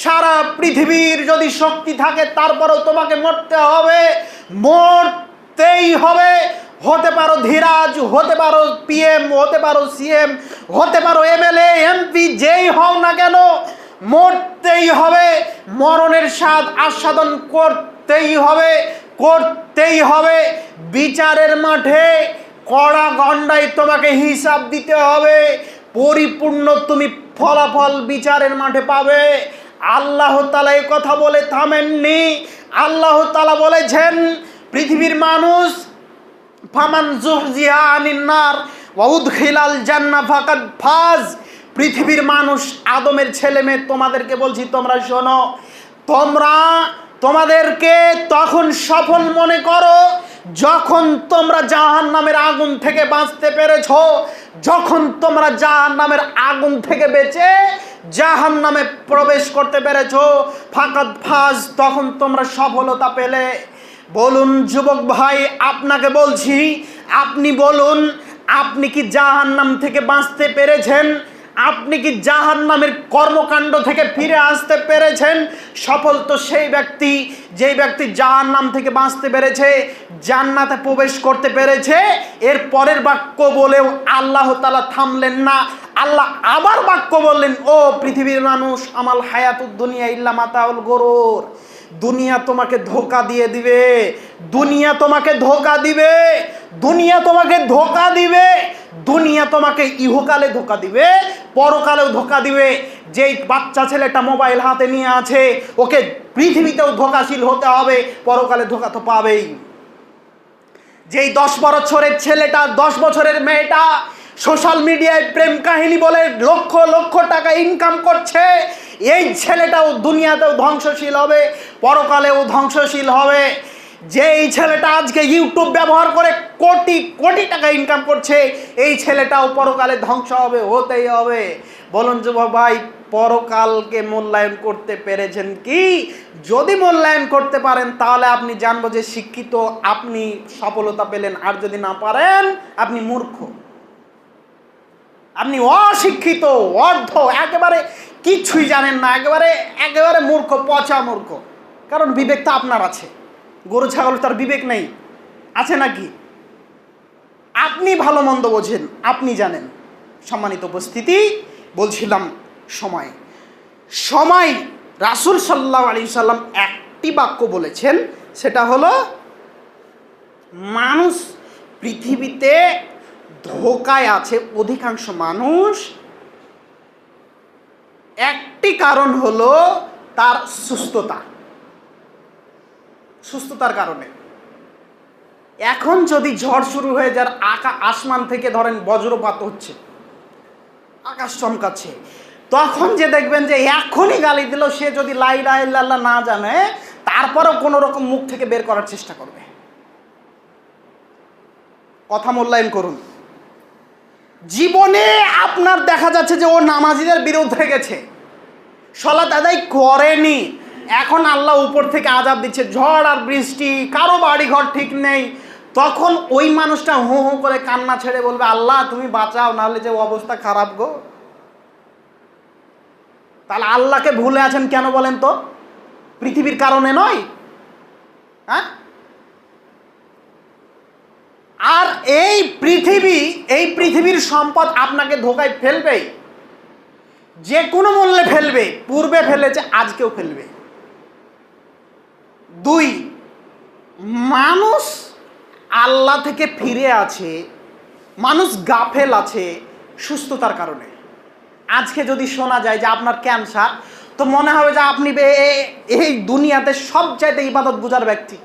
সারা পৃথিবীর যদি শক্তি থাকে তারপরেও তোমাকে মরতে হবে, মরতেই হবে। হতে পারো ধীরাজ, হতে পারো পিএম, হতে পারো সিএম, হতে পারো এমএলএ, এমপি, যেই হও না কেন, মরতেই হবে। মরণের স্বাদ আস্বাদন করতেই হবে, করতেই হবে। বিচারের মাঠে কড়া গন্ডায় তোমাকে হিসাব দিতে হবে, পরিপূর্ণ তুমি ফলাফল বিচারের মাঠে পাবে। আল্লাহ তাআলা এই কথা বলে থামেননি। আল্লাহ তাআলা বলেছেন, পৃথিবীর মানুষ ফামান যুহজিহা আনিন নার ওয়া উদখিলাল জান্নাহ ফাকাদ ফাজ। পৃথিবীর মানুষ, আদমের ছেলে মেয়ে, তোমাদেরকে বলছি তোমরা শোনো, তোমরা তোমাদেরকে তখন সফল মনে করো যখন তোমরা জাহান্নামের আগুন থেকে বাঁচতে পেরেছো। যখন তোমরা জাহান্নামের আগুন থেকে বেঁচে জাহান্নামে প্রবেশ করতে পেরেছো, ফাকাদ ফাজ, তখন তোমরা সফলতা পেলে। বলুন যুবক ভাই, আপনাকে বলছি, আপনি বলুন, আপনি কি জাহান্নাম থেকে বাঁচতে পেরেছেন? আপনি কি জাহান্নামের কর্মকাণ্ড থেকে ফিরে আসতে পেরেছেন? সফল তো সেই ব্যক্তি, যেই ব্যক্তি জাহান্নাম থেকে বাঁচতে পেরেছে, জান্নাতে প্রবেশ করতে পেরেছে। এর পরের বাক্য বলেও আল্লাহ তাআলা থামলেন না। আল্লাহ আবার বাক্য বললেন, ও পৃথিবীর মানুষ, আমাল হায়াতুদ দুনিয়া ইল্লা মাতাউল গুরুর। দুনিয়া তোমাকে ধোঁকা দিয়ে দিবে, দুনিয়া তোমাকে ধোঁকা দিবে, দুনিয়া তোমাকে ধোঁকা দিবে, দুনিয়া তোমাকে ইহকালে ধোঁকা দিবে, পরকালেও ধোঁকা দিবে। যেই বাচ্চা ছেলেটা মোবাইল হাতে নিয়ে আছে, ওকে পৃথিবীতেও ধোঁকাশীল হতে হবে, পরকালে ধোঁকা তো পাবেই। যেই 10 বছরের ছেলেটা, 10 বছরের মেয়েটা সোশ্যাল মিডিয়ায় প্রেম কাহিনী বলে লক্ষ লক্ষ টাকা ইনকাম করছে, এই ছেলেটাও দুনিয়াতেও ধ্বংসশীল হবে, পরকালেও ধ্বংসশীল হবে। যেই ছেলেটা আজকে ইউটিউব ব্যবহার করে কোটি কোটি টাকা ইনকাম করছে, এই ছেলেটাও পরকালে ধ্বংস হবে, হতেই হবে। বলুন যুবক ভাই, পরকালকে মূল্যায়ন করতে পেরেছেন কি? যদি মূল্যায়ন করতে পারেন তাহলে আপনি জানবো যে শিক্ষিত, আপনি সফলতা পেলেন। আর যদি না পারেন, আপনি মূর্খ, আপনি অশিক্ষিত, অর্ধ, একেবারে কিছুই জানেন না, একেবারে মূর্খ, পচা মূর্খ। কারণ বিবেক তো আপনার আছে, গরু ছাগল তার বিবেক নেই, আছে নাকি? আপনি ভালো মন্দ বোঝেন, আপনি জানেন। সম্মানিত উপস্থিতি, বলছিলাম সময় রাসূল সাল্লাল্লাহু আলাইহি সাল্লাম একটি বাক্য বলেছেন, সেটা হলো মানুষ পৃথিবীতে ধোঁকায় আছে। অধিকাংশ মানুষ, একটি কারণ হলো তার সুস্থতার কারণে। এখন যদি ঝড় শুরু হয়ে যায়, আসমান থেকে ধরেন বজ্রপাত হচ্ছে, আকাশ চমকাচ্ছে, তখন যে দেখবেন যে এখনই গালি দিল, সে যদি লা ইলাহা ইল্লাল্লাহ না জানে, তারপরেও কোনো রকম মুখ থেকে বের করার চেষ্টা করবে। কথা মূল্যায়ন করুন। জীবনে আপনার দেখা যাচ্ছে যে ও নামাজিদের বিরুদ্ধে গেছে, সালাত আদায় করেনি, এখন আল্লাহ উপর থেকে আযাব দিচ্ছে, ঝড় আর বৃষ্টি, কারো বাড়ি ঘর ঠিক নেই, তখন ওই মানুষটা হু হু করে কান্না ছেড়ে বলবে, আল্লাহ তুমি বাঁচাও, নাহলে যে অবস্থা খারাপ গো। তাহলে আল্লাহকে ভুলে আছেন কেন বলেন তো? পৃথিবীর কারণে নয়? হ্যাঁ? আর এই পৃথিবীর সম্পদ আপনাকে ধোঁকায় ফেলবেই, যে কোনো মূল্যে ফেলবে। পূর্বে ফেলেছে, আজকেও ফেলবে। 2, মানুষ আল্লাহ থেকে ফিরে আছে, মানুষ গাফেল আছে সুস্থতার কারণে। আজকে যদি শোনা যায় যে আপনার ক্যান্সার, তো মনে হবে যে আপনি এই দুনিয়াতে সবচাইতে ইবাদত বুঝার ব্যক্তি।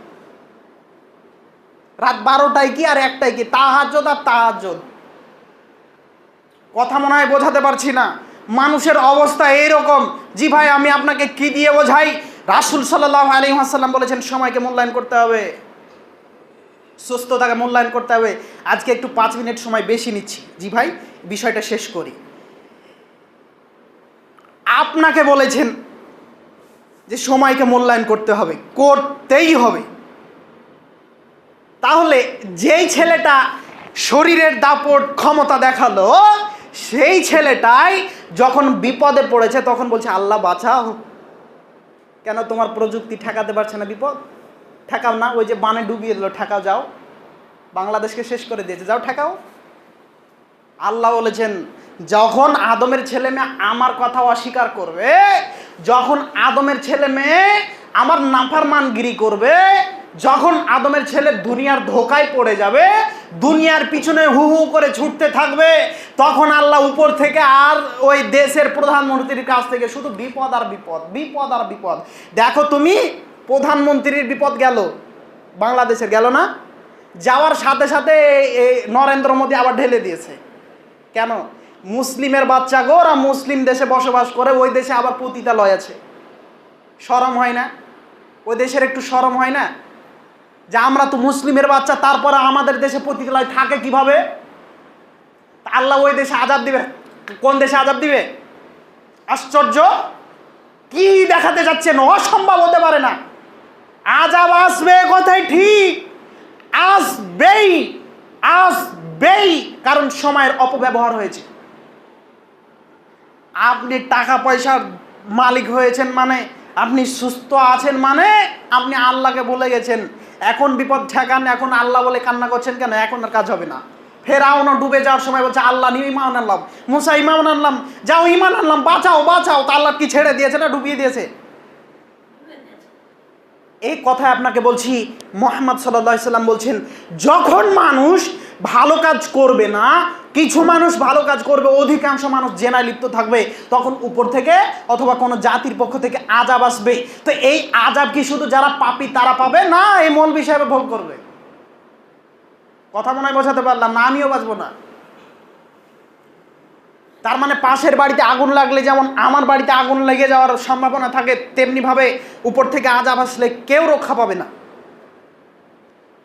রাত 12টায় কি আর 1টায় কি, তাহাজ্জুদ আর তাহাজ্জুদ। কথা মনে হয় বোঝাতে পারছি না। মানুষের অবস্থা এইরকম। জি ভাই, আমি আপনাকে কি দিয়ে বোঝাই? রাসূল সাল্লাল্লাহু আলাইহি ওয়াসাল্লাম বলেছেন সময়কে মূল্যায়ন করতে হবে, সুস্থতাকে মূল্যায়ন করতে হবে। আজকে একটু 5 মিনিট সময় বেশি নিচ্ছি। জি ভাই, বিষয়টা শেষ করি। আপনাকে বলেছেন যে সময়কে মূল্যায়ন করতে হবে, করতেই হবে। তাহলে যেই ছেলেটা শরীরের দাপট ক্ষমতা দেখালো, সেই ছেলেটাই যখন বিপদে পড়েছে তখন বলছে, আল্লাহ বাঁচাও। কেন? তোমার প্রযুক্তি ঠেকাতে পারছে না বিপদ? ঠেকাও না, ওই যে বানে ডুবিয়ে দিল, ঠেকাও, যাও, বাংলাদেশকে শেষ করে দিয়েছে, যাও ঠেকাও। আল্লাহ বলেছেন, যখন আদমের ছেলে মেয়ে আমার কথা অস্বীকার করবে, যখন আদমের ছেলে মেয়ে আমার নাফরমানগিরি করবে, যখন আদমের ছেলে দুনিয়ার ধোঁকায় পড়ে যাবে, দুনিয়ার পিছনে হু হু করে ছুটতে থাকবে, তখন আল্লাহ উপর থেকে আর ওই দেশের প্রধানমন্ত্রীর কাছ থেকে শুধু বিপদ আর বিপদ, বিপদ আর বিপদ। দেখো তুমি, প্রধানমন্ত্রীর বিপদ গেল, বাংলাদেশের গেল না? যাওয়ার সাথে সাথে নরেন্দ্র মোদী আবার ঢেলে দিয়েছে। কেন? মুসলিমের বাচ্চা গো, ওরা মুসলিম দেশে বসবাস করে, ওই দেশে আবার পতিতালয় আছে। শরম হয় না? ওই দেশের একটু শরম হয় না যে আমরা তো মুসলিমের বাচ্চা, তারপরে আমাদের দেশে পতিতালয় থাকে কিভাবে? আল্লাহ ওই দেশে আযাব দিবে। কোন দেশে আযাব দিবে? আশ্চর্য! কি দেখাতে যাচ্ছেন? অসম্ভব হতে পারে না। আযাব আসবে, কথাই ঠিক, আসবেই, আসবেই। কারণ সময়ের অপব্যবহার হয়েছে। আপনি টাকা পয়সার মালিক হয়েছেন মানে, আপনি সুস্থ আছেন মানে, আপনি আল্লাহকে ভুলে গেছেন। এখন বিপদ ঠেকান, এখন আল্লাহ বলে কান্না করছেন কেন? এখন আর কাজ হবে না। ফেরাউনও ডুবে যাওয়ার সময় বলছে, আল্লাহ নিয়ে ঈমান আনলাম, মুসা ঈমান আনলাম, যাও ঈমান আনলাম, বাঁচাও বাঁচাও। তা আল্লাহ কি ছেড়ে দিয়েছে না ডুবিয়ে দিয়েছে? এই কথায় আপনাকে বলছি, মুহাম্মদ সাল্লাল্লাহু আলাইহি সাল্লাম বলছেন, যখন মানুষ ভালো কাজ করবে না, কিছু মানুষ ভালো কাজ করবে, অধিকাংশ মানুষ জেনায় লিপ্ত থাকবে, তখন উপর থেকে অথবা কোনো জাতির পক্ষ থেকে আযাব আসবে। তো এই আযাব কি শুধু যারা পাপী তারা পাবে? না, এই মৌলবী সাহেব ভোগ করবে। কথা মনে হয় বোঝাতে পারলাম না? আমিও বাঁচবো না। তার মানে পাশের বাড়িতে আগুন লাগলে যেমন আমার বাড়িতে আগুন লেগে যাওয়ার সম্ভাবনা থাকে, তেমনিভাবে উপর থেকে আযাব আসলে কেউ রক্ষা পাবে না।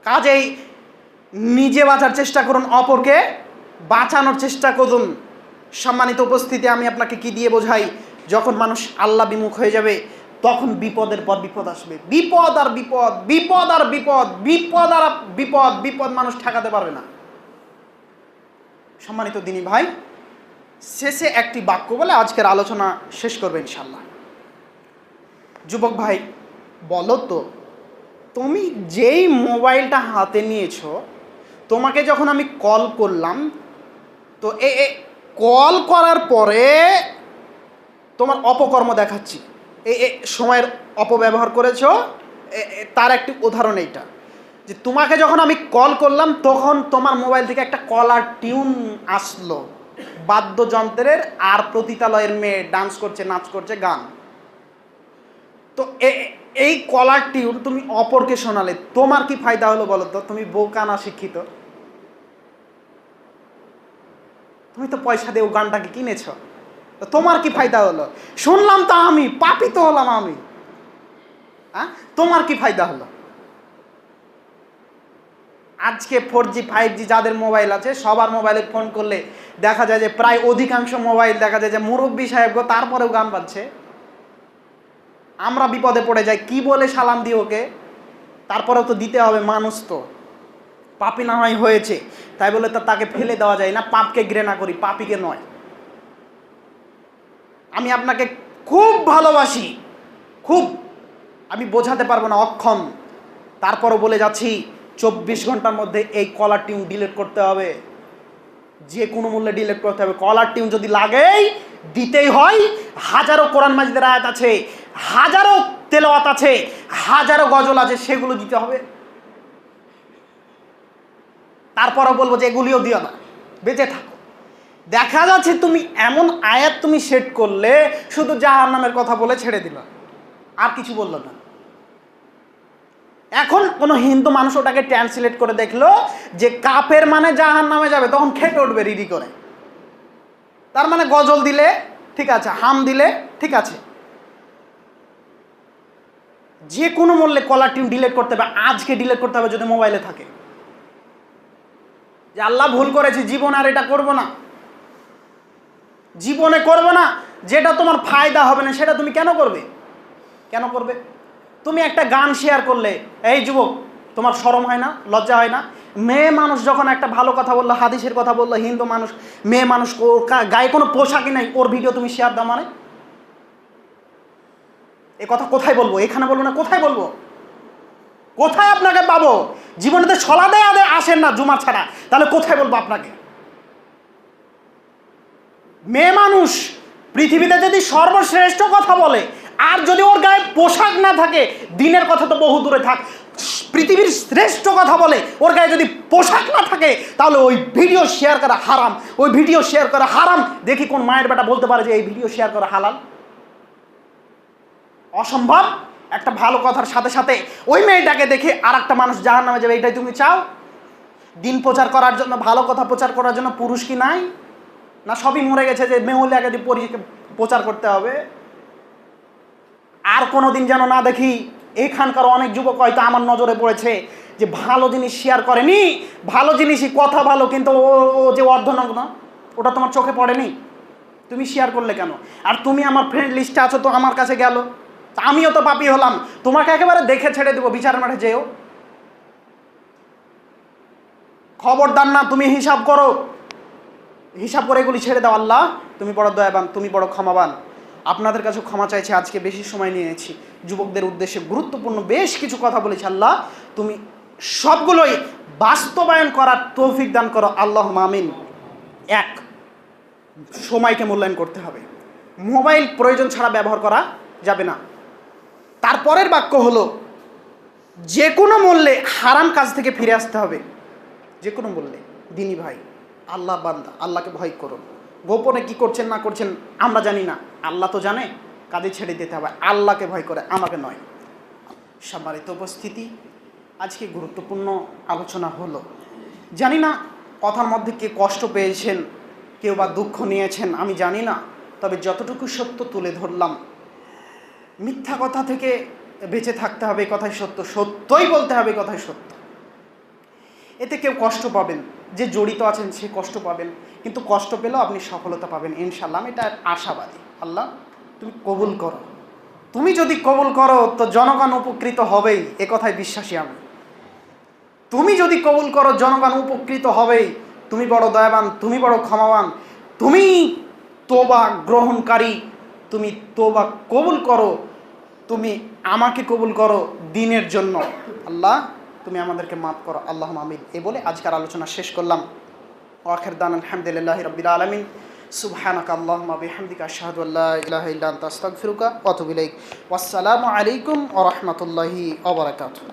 কাজেই নিজে বাঁচার চেষ্টা করুন, অপরকে বাঁচানোর চেষ্টা করুন। সম্মানিত উপস্থিতি, আমি আপনাকে কি দিয়ে বোঝাই, যখন মানুষ আল্লাহ বিমুখ হয়ে যাবে তখন বিপদের পর বিপদ আসবে। বিপদ আর বিপদ, বিপদ আর বিপদ, বিপদ আর বিপদ, বিপদ মানুষ ঠেকাতে পারবে না। সম্মানিত দিনী ভাই, শেষে একটি বাক্য বলে আজকের আলোচনা শেষ করবে ইনশাল্লাহ। যুবক ভাই, বলো তো, তুমি যেই মোবাইলটা হাতে নিয়েছো, তোমাকে যখন আমি কল করলাম, তো কল করার পরে তোমার অপকর্ম দেখাচ্ছি, সময়ের অপব্যবহার করেছো, তার একটি উদাহরণ এইটা, যে তোমাকে যখন আমি কল করলাম তখন তোমার মোবাইল থেকে একটা কলার টিউন আসলো বাদ্যযন্ত্রের, আর প্রতিতালয়ের মেয়ে ডান্স করছে, নাচ করছে, গান। তো এই কলার টিউন তুমি অপরকে শোনালে, তোমার কি ফায়দা হলো বলো তো? তুমি বোকা না শিক্ষিত? তুমি তো পয়সা দিয়ে ও গানটাকে কিনেছ, তো তোমার কি ফায়দা হলো? শুনলাম তো আমি, পাপী তো হলাম আমি। হ্যাঁ, তোমার কি ফায়দা হলো? আজকে 4G 5G যাদের মোবাইল আছে, সবার মোবাইলে ফোন করলে দেখা যায় যে প্রায় অধিকাংশ মোবাইল দেখা যায় যে মুরব্বী সাহেব গো, তারপরেও গান বাজছে। আমরা বিপদে পড়ে যাই, কি বলে সালাম দিই ওকে? তারপরেও তো দিতে হবে, মানুষ তো। পাপী না হয় হয়েছে তাই বলে তো তাকে ফেলে দেওয়া যায় না। পাপকে ঘৃণা করি, পাপীকে নয়। আমি আপনাকে খুব ভালোবাসি, খুব, আমি বোঝাতে পারবো না, অক্ষম। তারপরও বলে যাচ্ছি, 24 ঘন্টার মধ্যে এই কলার টিউন ডিলিট করতে হবে, যে কোনো মূল্যে ডিলিট করতে হবে। কলার টিউন যদি লাগেই দিতেই হয়। হাজারো কোরআন মাজিদের আয়াত আছে, হাজারো তেলাওয়াত আছে, হাজারো গজল আছে, সেগুলো দিতে হবে। তারপরও বলবো যে এগুলিও দিও না, বেঁচে থাকো। দেখা যাচ্ছে তুমি এমন আয়াত তুমি সেট করলে, শুধু জাহান্নামের কথা বলে ছেড়ে দিল, আর কিছু বললো না। এখন কোনো হিন্দু মানুষ ওটাকে ট্রান্সলেট করে দেখলো যে কাফের মানে জাহান্নামে যাবে, তখন খেপে উঠবে রিডি করে। তার মানে গজল দিলে ঠিক আছে, হাম দিলে ঠিক আছে, যে কোনো মূল্যে কলার টিউন ডিলিট করতে হবে। আজকে ডিলিট করতে হবে যদি মোবাইলে থাকে, যে আল্লাহ ভুল করেছি, জীবন আর এটা করব না, জীবনে করব না। যেটা তোমার ফায়দা হবে না সেটা তুমি কেন করবে? কেন করবে? তুমি একটা গান শেয়ার করলে, এই যুবক, তোমার শরম হয় না, লজ্জা হয় না? মেয়ে মানুষ যখন একটা ভালো কথা বললো, হাদিসের কথা বললো, হিন্দু মানুষ, মেয়ে মানুষ, ওর গায়ে কোনো পোশাকই নাই, ওর ভিডিও তুমি শেয়ার দাও, মানে এ কথা কোথায় বলবো? এখানে বলবো না, কোথায় বলবো? কোথায় আপনাকে পাবো? জীবনেতে ছলা দেয় আসেন না জুমা ছাড়া, তাহলে কোথায় বলবো আপনাকে? মেয়ে মানুষ পৃথিবীতে যদি সর্বশ্রেষ্ঠ কথা বলে, আর যদি ওর গায়ে পোশাক না থাকে, দিনের কথা তো বহু দূরে থাক, পৃথিবীর শ্রেষ্ঠ কথা বলে, ওর গায়ে যদি পোশাক না থাকে, তাহলে ওই ভিডিও শেয়ার করা হারাম, ওই ভিডিও শেয়ার করা হারাম। দেখি কোন মায়ের বেটা বলতে পারে যে এই ভিডিও শেয়ার করা হালাল? অসম্ভব। একটা ভালো কথার সাথে সাথে ওই মেয়েটাকে দেখে আর একটা মানুষ জাহান্নামে যাবে, এটাই তুমি চাও? দিন প্রচার করার জন্য, ভালো কথা প্রচার করার জন্য পুরুষ কি নাই? না সবই মরে গেছে যে মেহুলিয়াকে প্রচার করতে হবে? আর কোনোদিন যেন না দেখি এখানকার অনেক যুবক হয়তো আমার নজরে পড়েছে যে ভালো জিনিস শেয়ার করেনি, ভালো জিনিসই, কথা ভালো, কিন্তু ও যে অর্ধনগ্ন, ওটা তোমার চোখে পড়েনি, তুমি শেয়ার করলে কেন? আর তুমি আমার ফ্রেন্ড লিস্টে আছো, তো আমার কাছে গেল, আমিও তো পাপী হলাম, তোমাকে একেবারে দেখে ছেড়ে দেবো, বিচারের মাঠে যেও। খবরদার না, তুমি হিসাব করো, হিসাব করে এগুলি ছেড়ে দাও। আল্লাহ তুমি বড় দয়াবান, তুমি বড় ক্ষমাবান। আপনাদের কাছে ক্ষমা চাইছি, আজকে বেশি সময় নিয়েছি, যুবকদের উদ্দেশ্যে গুরুত্বপূর্ণ বেশ কিছু কথা বলেছি। আল্লাহ তুমি সবগুলোই বাস্তবায়ন করার তৌফিক দান করো, আল্লাহ আমিন। এক, সময়কে মূল্যায়ন করতে হবে, মোবাইল প্রয়োজন ছাড়া ব্যবহার করা যাবে না। তারপরের বাক্য হলো যে কোনো মূল্যে হারাম কাজ থেকে ফিরে আসতে হবে, যে কোনো মূল্যে। দিনী ভাই, আল্লাহ বান্দা, আল্লাহকে ভয় করুন। গোপনে কি করছেন না করছেন আমরা জানি না, আল্লাহ তো জানে। কাজে ছেড়ে দিতে হবে, আল্লাহকে ভয় করে, আমাকে নয়। সম্মানিত উপস্থিতি, আজকে গুরুত্বপূর্ণ আলোচনা হলো। জানি না কথার মধ্যে কে কষ্ট পেয়েছেন, কেউ বা দুঃখ নিয়েছেন, আমি জানি না। তবে যতটুকু সত্য তুলে ধরলাম, মিথ্যা কথা থেকে বেঁচে থাকতে হবে, কথাই সত্য, সত্যই বলতে হবে, কথাই সত্য। এতে কেউ কষ্ট পাবেন, যে জড়িত আছেন সে কষ্ট পাবেন, কিন্তু কষ্ট পেলেও আপনি সফলতা পাবেন ইনশাআল্লাহ। আমি এটা আশাবাদী। আল্লাহ তুমি কবুল করো। তুমি যদি কবুল করো তো জনগণ উপকৃত হবেই, এ কথায় বিশ্বাসী আমি। তুমি যদি কবুল করো জনগণ উপকৃত হবেই। তুমি বড় দয়াবান, তুমি বড় ক্ষমাবান, তুমি তোবা গ্রহণকারী, তুমি তোবা কবুল করো, তুমি আমাকে কবুল করো দিনের জন্য। আল্লাহ তুমি আমাদেরকে মাফ করো, আল্লাহ আমিন। এ বলে আজকের আলোচনা শেষ করলাম। আখির দান আলহামদুলিল্লাহি রাব্বিল আলামিন। সুবহানাকা আল্লাহুম্মা বিহামদিকা আশহাদু আল্লা ইলাহা ইল্লা আনতা আস্তাগফিরুকা ওয়া আতুবু ইলাইক। ওয়াসসালামু আলাইকুম ওয়া রাহমাতুল্লাহি ওয়া বারাকাতুহু।